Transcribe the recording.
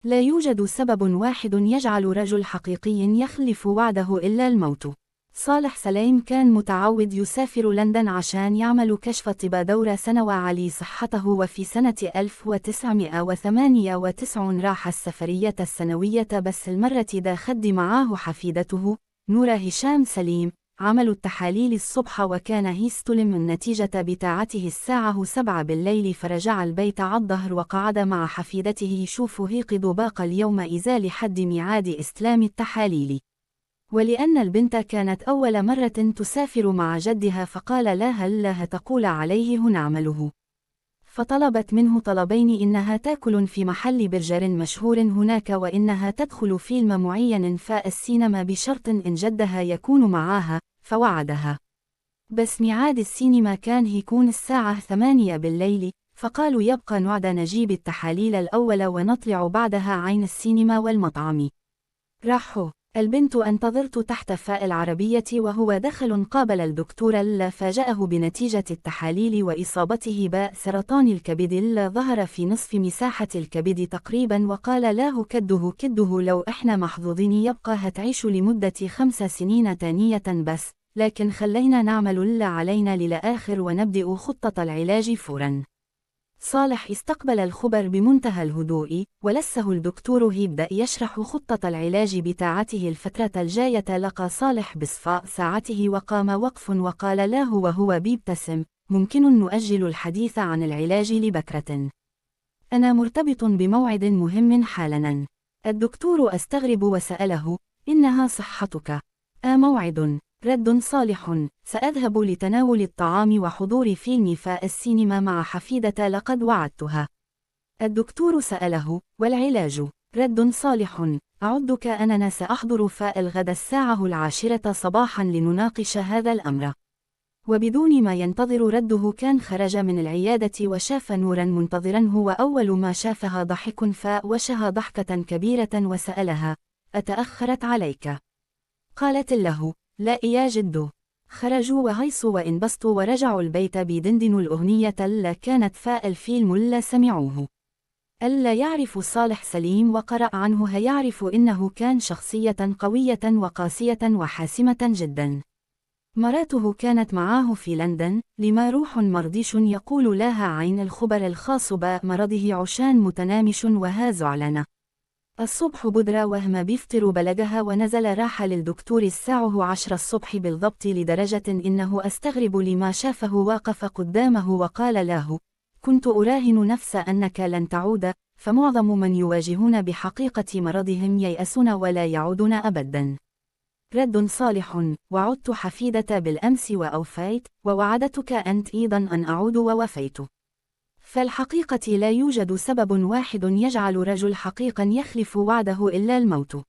لا يوجد سبب واحد يجعل رجل حقيقي يخلف وعده إلا الموت. صالح سليم كان متعود يسافر لندن عشان يعمل كشف طب دورة سنة وعلي صحته، وفي سنة 1998 راح السفرية السنوية، بس المرة دا خد معاه حفيدته نورة هشام سليم. عملوا التحاليل الصبح وكان يستلم النتيجة بتاعته الساعة 7 بالليل، فرجع البيت على الظهر وقعد مع حفيدته يشوف يقظ باقي اليوم إذا لحد ميعاد استلام التحاليل. ولأن البنت كانت أول مرة تسافر مع جدها فقال لها هل تقول عليه نعمله، فطلبت منه طلبين: إنها تاكل في محل برجر مشهور هناك، وإنها تدخل فيلم معين السينما بشرط إن جدها يكون معاها، فوعدها. بس ميعاد السينما كان يكون الساعة 8 بالليل، فقالوا يبقى نعد نجيب التحاليل الأول ونطلع بعدها عين السينما والمطعم. راحوا. البنت انتظرت تحت فاء العربية وهو دخل قابل الدكتور اللي فاجأه بنتيجة التحاليل وإصابته بسرطان الكبد اللي ظهر في نصف مساحة الكبد تقريبا، وقال له كده لو إحنا محظوظين يبقى هتعيش لمدة 5 سنين تانية بس، لكن خلينا نعمل اللي علينا للآخر ونبدأ خطة العلاج فورا. صالح استقبل الخبر بمنتهى الهدوء، ولسه الدكتور يبدأ يشرح خطة العلاج بتاعته. الفترة الجاية لقى صالح بصفاء ساعته وقام وقف وقال له وهو بيبتسم: ممكن نؤجل الحديث عن العلاج لبكرة؟ أنا مرتبط بموعد مهم حالا. الدكتور استغرب وسأله: إنها صحتك؟ موعد؟ رد صالح: سأذهب لتناول الطعام وحضور فيلم فاء السينما مع حفيدة لقد وعدتها. الدكتور سأله: والعلاج؟ رد صالح: أعدك أننا سأحضر فاء الغد الساعة 10 صباحا لنناقش هذا الأمر. وبدون ما ينتظر رده كان خرج من العيادة وشاف نورا منتظرا، هو أول ما شافها ضحك فاء وشها ضحكة كبيرة وسألها: أتأخرت عليك؟ قالت له: لا يا جدو. خرجوا وهيصوا وانبسطوا ورجعوا البيت بيدندنوا الأغنية اللي كانت فاء الفيلم اللي سمعوه. ألا يعرف صالح سليم وقرأ عنه هيعرف إنه كان شخصية قوية وقاسية وحاسمة جدا. مراته كانت معاه في لندن لما روح مرضيش يقول لها عين الخبر الخاص بمرضه عشان متنامش وها زعلنا. الصبح بدرة وهم بيفطر بلغها ونزل راح للدكتور الساعة 10 الصبح بالضبط، لدرجة إنه أستغرب لما شافه واقف قدامه وقال له: كنت أراهن نفس أنك لن تعود، فمعظم من يواجهون بحقيقة مرضهم ييأسون ولا يعودون أبدا. رد صالح: وعدت حفيدة بالأمس وأوفيت، ووعدتك أنت أيضا أن أعود ووفيت. فالحقيقة لا يوجد سبب واحد يجعل رجل حقيقا يخلف وعده إلا الموت.